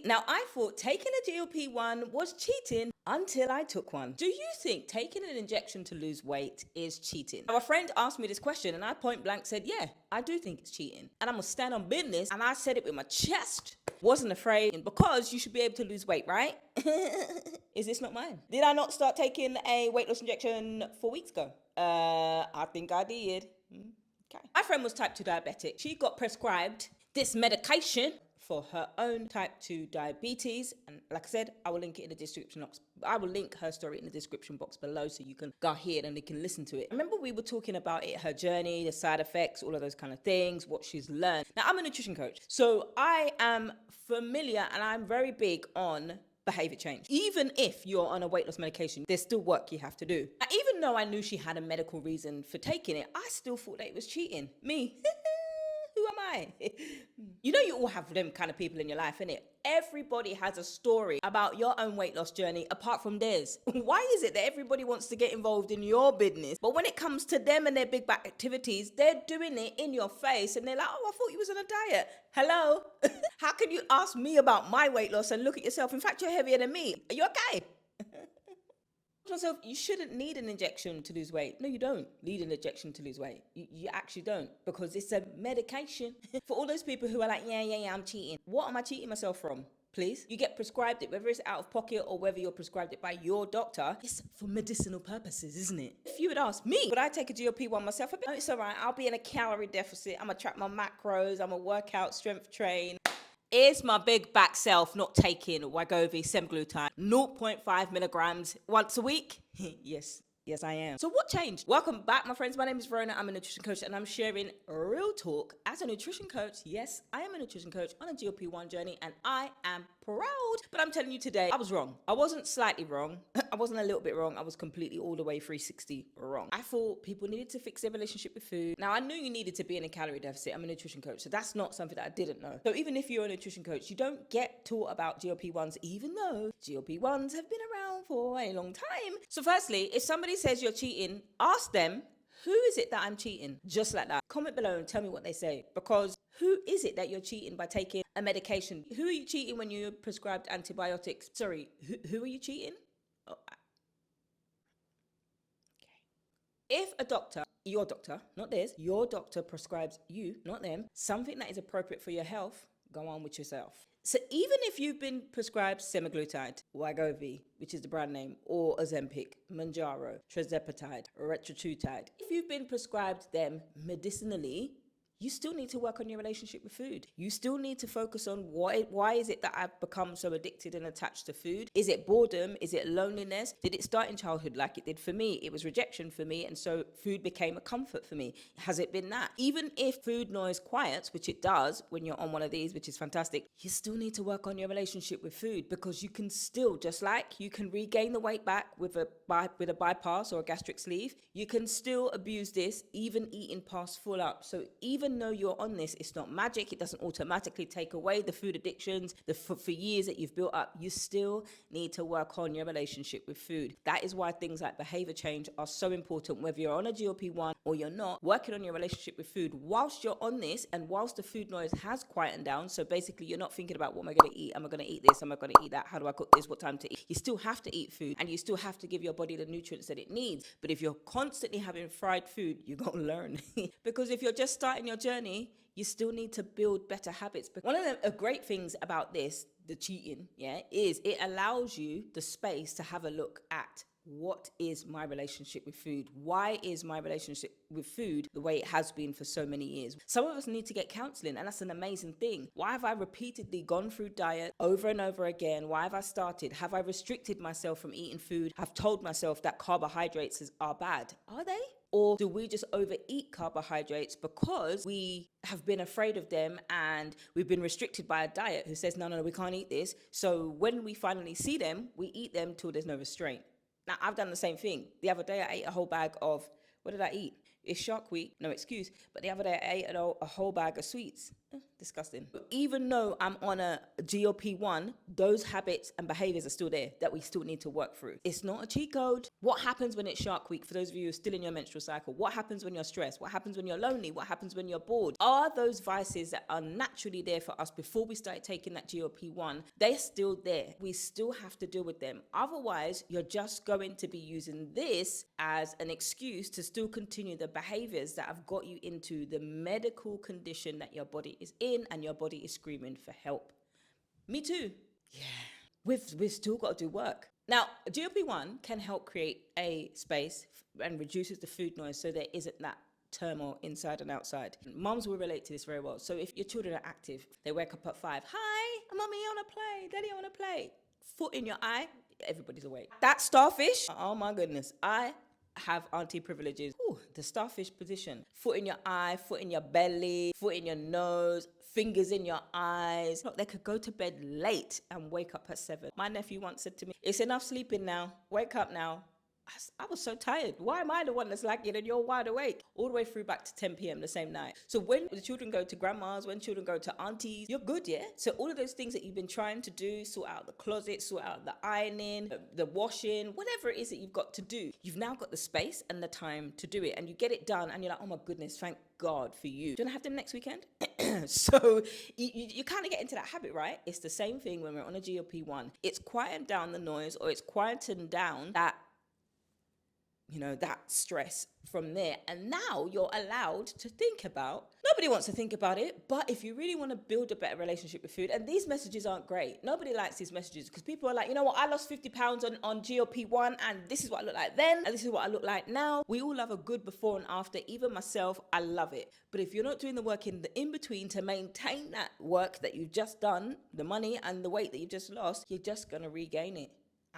Now, I thought taking a GLP-1 was cheating until I took one. Do you think taking an injection to lose weight is cheating? Now, a friend asked me this question and I point blank said, yeah, I do think it's cheating. And I'm gonna stand on business, and I said it with my chest. Wasn't afraid, because you should be able to lose weight, right? Is this not mine? Did I not start taking a weight loss injection 4 weeks ago? I think I did. Okay. My friend was type 2 diabetic. She got prescribed this medication for her own type 2 diabetes. And like I said, I will link it in the description box. I will link her story in the description box below so you can go here and you can listen to it. Remember we were talking about it, her journey, the side effects, all of those kind of things, what she's learned. Now, I'm a nutrition coach, so I am familiar and I'm very big on behavior change. Even if you're on a weight loss medication, there's still work you have to do. Now, even though I knew she had a medical reason for taking it, I still thought that it was cheating. Me. Who am I? You know, you all have them kind of people in your life, innit? Everybody has a story about your own weight loss journey apart from theirs. Why is it that everybody wants to get involved in your business, but when it comes to them and their big back activities, they're doing it in your face and they're like, oh, I thought you was on a diet. Hello? How can you ask me about my weight loss and look at yourself? In fact, you're heavier than me. Are you okay? Myself, you shouldn't need an injection to lose weight. No, you don't need an injection to lose weight. You actually don't, because it's a medication. For all those people who are like, yeah, I'm cheating. What am I cheating myself from? Please? You get prescribed it, whether it's out of pocket or whether you're prescribed it by your doctor. It's for medicinal purposes, isn't it? If you would ask me, would I take a GLP-1 myself? I'd be, no, it's all right. I'll be in a calorie deficit. I'm going to track my macros. I'm going to work out, strength train. Is my big back self not taking wegovy semaglutide 0.5 milligrams once a week? Yes, I am. So what changed? Welcome back, my friends. My name is Verona. I'm a nutrition coach and I'm sharing real talk as a nutrition coach. Yes, I am a nutrition coach on a GLP-1 journey and I am proud. But I'm telling you today, I was wrong. I wasn't slightly wrong. I wasn't a little bit wrong. I was completely all the way 360 wrong. I thought people needed to fix their relationship with food. Now, I knew you needed to be in a calorie deficit. I'm a nutrition coach, so that's not something that I didn't know. So even if you're a nutrition coach, you don't get taught about GLP-1s, even though GLP-1s have been around for a long time. So firstly, if somebody says you're cheating, ask them, who is it that I'm cheating? Just like that. Comment below and tell me what they say. Because who is it that you're cheating by taking a medication? Who are you cheating when you're prescribed antibiotics? Sorry, who are you cheating? Oh, if a doctor, your doctor, not theirs, your doctor prescribes you, not them, something that is appropriate for your health, go on with yourself. So even if you've been prescribed semaglutide, wegovy, which is the brand name, or Ozempic, mounjaro, tirzepatide, retatrutide, if you've been prescribed them medicinally, you still need to work on your relationship with food. You still need to focus on why is it that I've become so addicted and attached to food? Is it boredom? Is it loneliness? Did it start in childhood like it did for me? It was rejection for me, and so food became a comfort for me. Has it been that? Even if food noise quiets, which it does when you're on one of these, which is fantastic, you still need to work on your relationship with food, because you can still, just like you can regain the weight back with a bypass or a gastric sleeve, you can still abuse this even eating past full up. So even though you're on this, it's not magic. It doesn't automatically take away the food addictions for years that you've built up. You still need to work on your relationship with food. That is why things like behavior change are so important. Whether you're on a GLP-1 or you're not, working on your relationship with food whilst you're on this and whilst the food noise has quietened down. So basically you're not thinking about, what am I going to eat? Am I going to eat this? Am I going to eat that? How do I cook this? What time to eat? You still have to eat food and you still have to give your body the nutrients that it needs. But if you're constantly having fried food, you're going to learn. Because if you're just starting your journey, you still need to build better habits. One of the great things about this, the cheating, is it allows you the space to have a look at, what is my relationship with food? Why is my relationship with food the way it has been for so many years? Some of us need to get counseling, and that's an amazing thing. Why have I repeatedly gone through diet over and over again? Why have I started? Have I restricted myself from eating food? Have told myself that carbohydrates are bad? Are they? Or do we just overeat carbohydrates because we have been afraid of them and we've been restricted by a diet who says, no, we can't eat this. So when we finally see them, we eat them till there's no restraint. Now, I've done the same thing. The other day I ate a whole bag of, what did I eat? It's Shark Week, no excuse. But the other day I ate a whole bag of sweets. Disgusting. Even though I'm on a GLP-1, those habits and behaviors are still there that we still need to work through. It's not a cheat code. What happens when it's Shark Week? For those of you who are still in your menstrual cycle, what happens when you're stressed? What happens when you're lonely? What happens when you're bored? Are those vices that are naturally there for us before we started taking that GLP-1, they're still there. We still have to deal with them. Otherwise, you're just going to be using this as an excuse to still continue the behaviors that have got you into the medical condition that your body is in, and your body is screaming for help. Me too. Yeah. We've still got to do work. Now, GLP-1 can help create a space and reduces the food noise so there isn't that turmoil inside and outside. Moms will relate to this very well. So if your children are active, they wake up at 5, hi, mommy, I want to play, daddy, I want to play. Foot in your eye, everybody's awake. That starfish, oh my goodness, I have auntie privileges. Ooh, the starfish position. Foot in your eye, foot in your belly, foot in your nose, fingers in your eyes. Look, they could go to bed late and wake up at 7. My nephew once said to me, it's enough sleeping now. Wake up now. I was so tired. Why am I the one that's lagging and you're wide awake? All the way through back to 10 p.m. the same night. So when the children go to grandma's, when children go to aunties, you're good, yeah? So all of those things that you've been trying to do, sort out the closet, sort out the ironing, the washing, whatever it is that you've got to do, you've now got the space and the time to do it. And you get it done and you're like, oh my goodness, thank God for you. Do you want to have them next weekend? So you kind of get into that habit, right? It's the same thing when we're on a GLP-1. It's quieting down the noise, or it's quieting down that stress from there. And now you're allowed to think about, nobody wants to think about it, but if you really want to build a better relationship with food, and these messages aren't great. Nobody likes these messages because people are like, you know what, I lost 50 pounds on GLP-1 and this is what I look like then, and this is what I look like now. We all love a good before and after. Even myself, I love it. But if you're not doing the work in the in-between to maintain that work that you've just done, the money and the weight that you've just lost, you're just going to regain it.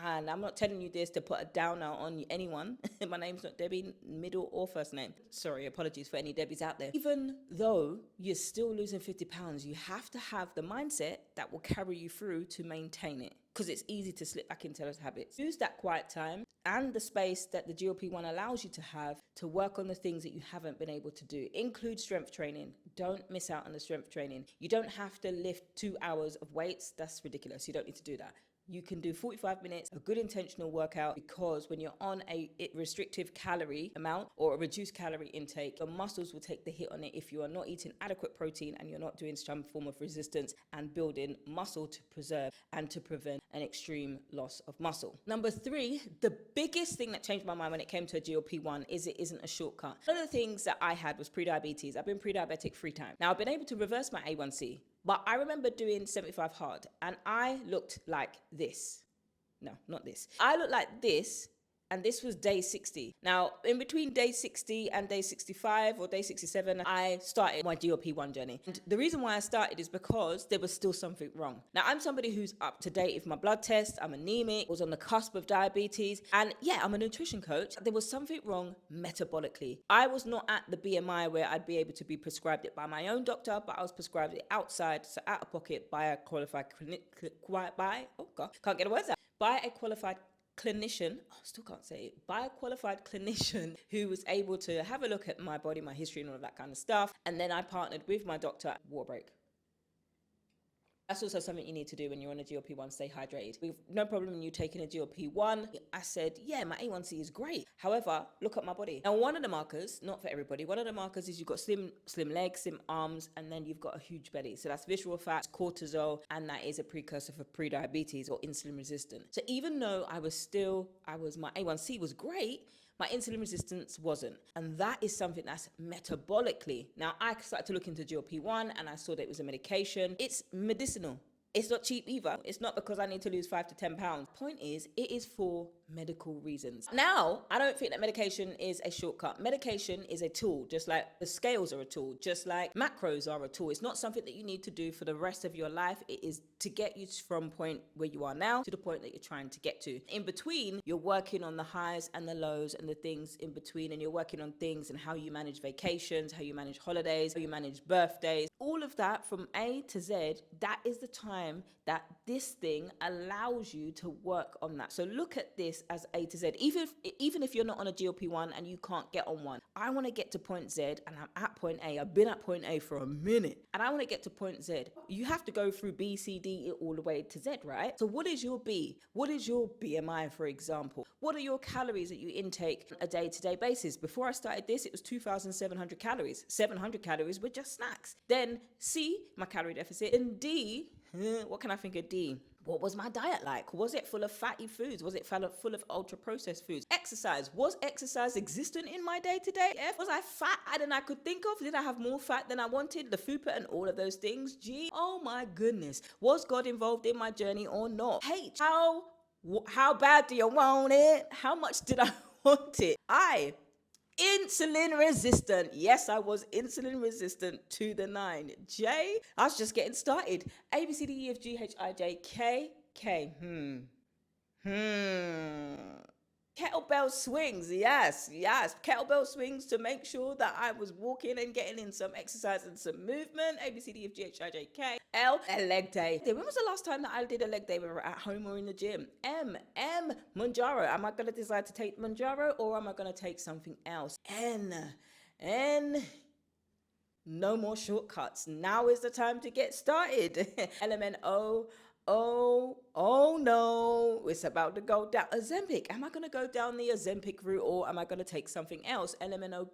And I'm not telling you this to put a downer on anyone. My name's not Debbie, middle or first name. Sorry, apologies for any Debbies out there. Even though you're still losing 50 pounds, you have to have the mindset that will carry you through to maintain it. Because it's easy to slip back into those habits. Use that quiet time and the space that the GLP-1 allows you to have to work on the things that you haven't been able to do. Include strength training. Don't miss out on the strength training. You don't have to lift 2 hours of weights. That's ridiculous. You don't need to do that. You can do 45 minutes, a good intentional workout, because when you're on a restrictive calorie amount or a reduced calorie intake, your muscles will take the hit on it if you are not eating adequate protein and you're not doing some form of resistance and building muscle to preserve and to prevent an extreme loss of muscle. Number 3, the biggest thing that changed my mind when it came to a GLP-1 is it isn't a shortcut. One of the things that I had was pre-diabetes. I've been pre-diabetic 3 times. Now I've been able to reverse my A1C. But I remember doing 75 hard and I looked like this. No, not this. I looked like this, and this was day 60. Now, in between day 60 and day 65 or day 67, I started my GLP-1 journey. And the reason why I started is because there was still something wrong. Now, I'm somebody who's up to date with my blood test. I'm anemic, was on the cusp of diabetes. And yeah, I'm a nutrition coach. There was something wrong metabolically. I was not at the BMI where I'd be able to be prescribed it by my own doctor, but I was prescribed it outside, so out of pocket by a qualified by a qualified clinician, still can't say it, by a qualified clinician who was able to have a look at my body, my history and all of that kind of stuff. And then I partnered with my doctor at War Break. That's also something you need to do when you're on a GLP-1, stay hydrated. We've no problem in you taking a GLP-1. I said, yeah, my A1C is great. However, look at my body. Now, one of the markers, not for everybody, one of the markers is you've got slim legs, slim arms, and then you've got a huge belly. So that's visceral fat, cortisol, and that is a precursor for pre-diabetes or insulin resistant. So even though my A1C was great, my insulin resistance wasn't. And that is something that's metabolically. Now, I started to look into GLP-1 and I saw that it was a medication. It's medicinal. It's not cheap either. It's not because I need to lose 5 to 10 pounds. Point is, it is for medical reasons. Now, I don't think that medication is a shortcut. Medication is a tool, just like the scales are a tool, just like macros are a tool. It's not something that you need to do for the rest of your life. It is to get you from point where you are now to the point that you're trying to get to. In between, you're working on the highs and the lows and the things in between, and you're working on things and how you manage vacations, how you manage holidays, how you manage birthdays. All all of that from A to Z, that is the time that this thing allows you to work on that. So look at this as A to Z. Even if you're not on a GLP-1 and you can't get on one, I want to get to point Z and I'm at point A. I've been at point A for a minute and I want to get to point Z. You have to go through B, C, D, all the way to Z, right? So what is your B? What is your BMI, for example? What are your calories that you intake on a day-to-day basis? Before I started this, it was 2,700 calories. 700 calories were just snacks. Then C, my calorie deficit. And D, what can I think of D? What was my diet like? Was it full of fatty foods? Was it full of ultra-processed foods? Exercise. Was exercise existent in my day-to-day? Was I fatter than I could think of? Did I have more fat than I wanted? The FUPA and all of those things? G. Oh my goodness. Was God involved in my journey or not? H. How bad do you want it? How much did I want it? I. Insulin resistant. Yes, I was insulin resistant to the 9. J, I was just getting started. A, B, C, D, E, F, G, H, I, J, K. Kettlebell swings, yes. Kettlebell swings to make sure that I was walking and getting in some exercise and some movement. A, B, C, D, F, G, H, I, J, K. L, a leg day. When was the last time that I did a leg day, whether at home or in the gym? M, mounjaro. Am I going to decide to take mounjaro or am I going to take something else? N, no more shortcuts. Now is the time to get started. Element O. Oh no, it's about to go down Ozempic. Am I going to go down the Ozempic route or am I going to take something else? LMNOP.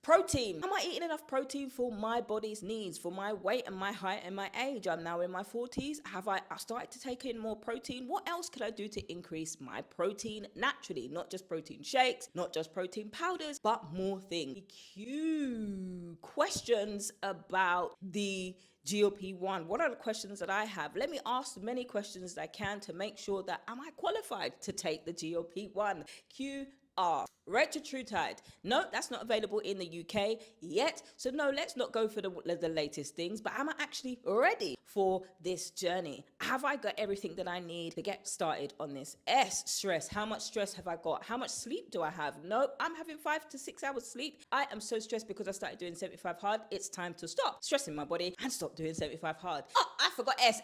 Protein. Am I eating enough protein for my body's needs, for my weight and my height and my age? I'm now in my 40s. Have I started to take in more protein? What else could I do to increase my protein naturally? Not just protein shakes, not just protein powders, but more things. Q. Questions about the GLP-1. What are the questions that I have? Let me ask as many questions as I can to make sure that am I qualified to take the GLP-1? QR. Retatrutide. No, that's not available in the UK yet. So no, let's not go for the latest things, but am I actually ready for this journey? Have I got everything that I need to get started on this? S, stress. How much stress have I got? How much sleep do I have? No, I'm having 5 to 6 hours sleep. I am so stressed because I started doing 75 hard. It's time to stop stressing my body and stop doing 75 hard. Oh, I forgot S.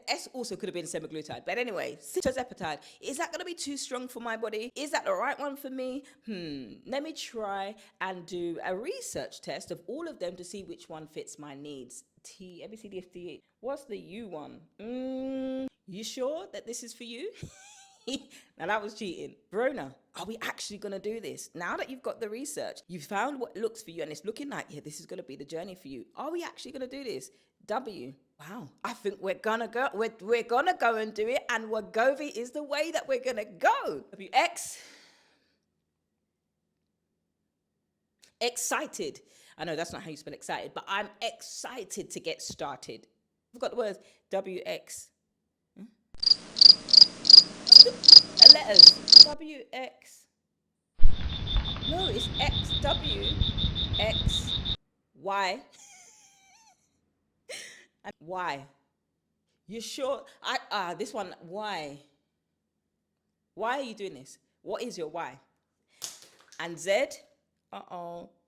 S also could have been semaglutide. But anyway, tirzepatide. Is that going to be too strong for my body? Is that the right one for me? Let me try and do a research test of all of them to see which one fits my needs. T, A, B, C, D, F, D. What's the U one? You sure that this is for you? Now that was cheating. Verona, are we actually going to do this? Now that you've got the research, you've found what looks for you and it's looking like, yeah, this is going to be the journey for you. Are we actually going to do this? W, wow, I think we're going to go. We're going to go and do it. And wegovy is the way that we're going to go. WX. Excited. I know that's not how you spell excited, but I'm excited to get started. I've got the words WX. Letters. WX. No, it's XWXY. And Y. You sure? This one, why? Why are you doing this? What is your why? And Z.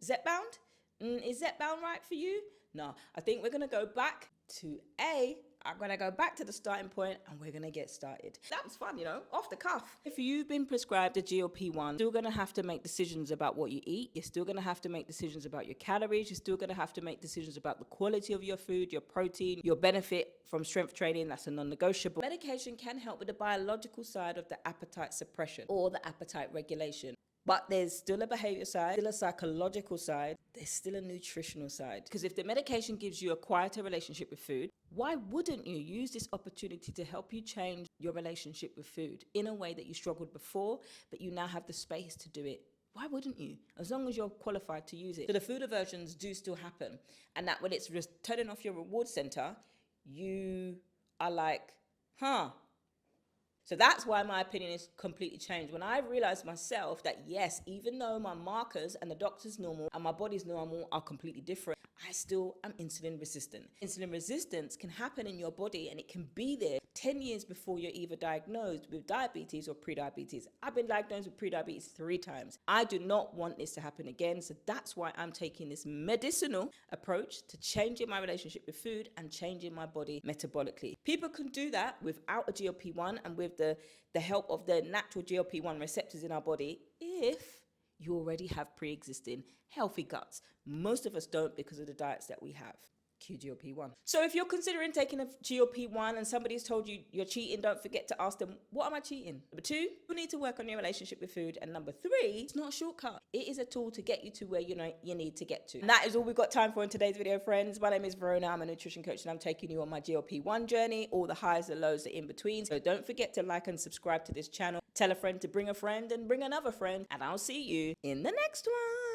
Z bound? Is Z bound right for you? No, I think we're going to go back to A. I'm going to go back to the starting point and we're going to get started. That was fun, off the cuff. If you've been prescribed a GLP-1, you're still going to have to make decisions about what you eat. You're still going to have to make decisions about your calories. You're still going to have to make decisions about the quality of your food, your protein, your benefit from strength training. That's a non-negotiable. Medication can help with the biological side of the appetite suppression or the appetite regulation. But there's still a behavior side, still a psychological side, there's still a nutritional side. Because if the medication gives you a quieter relationship with food, why wouldn't you use this opportunity to help you change your relationship with food in a way that you struggled before, but you now have the space to do it? Why wouldn't you? As long as you're qualified to use it. So the food aversions do still happen. And that when it's turning off your reward center, you are like, So that's why my opinion is completely changed. When I realized myself that yes, even though my markers and the doctor's normal and my body's normal are completely different, I still am insulin resistant. Insulin resistance can happen in your body and it can be there 10 years before you're either diagnosed with diabetes or prediabetes. I've been diagnosed with prediabetes 3 times. I do not want this to happen again, so that's why I'm taking this medicinal approach to changing my relationship with food and changing my body metabolically. People can do that without a GLP-1 and with the help of the natural GLP-1 receptors in our body if you already have pre-existing healthy guts. Most of us don't because of the diets that we have. Cue GLP-1. So if you're considering taking a GLP-1 and somebody's told you you're cheating, don't forget to ask them, what am I cheating? Number 2, you need to work on your relationship with food. And number 3, it's not a shortcut. It is a tool to get you to where you need to get to. And that is all we've got time for in today's video, friends. My name is Verona. I'm a nutrition coach and I'm taking you on my GLP-1 journey. All the highs, the lows, the in between. So don't forget to like and subscribe to this channel. Tell a friend to bring a friend and bring another friend. And I'll see you in the next one.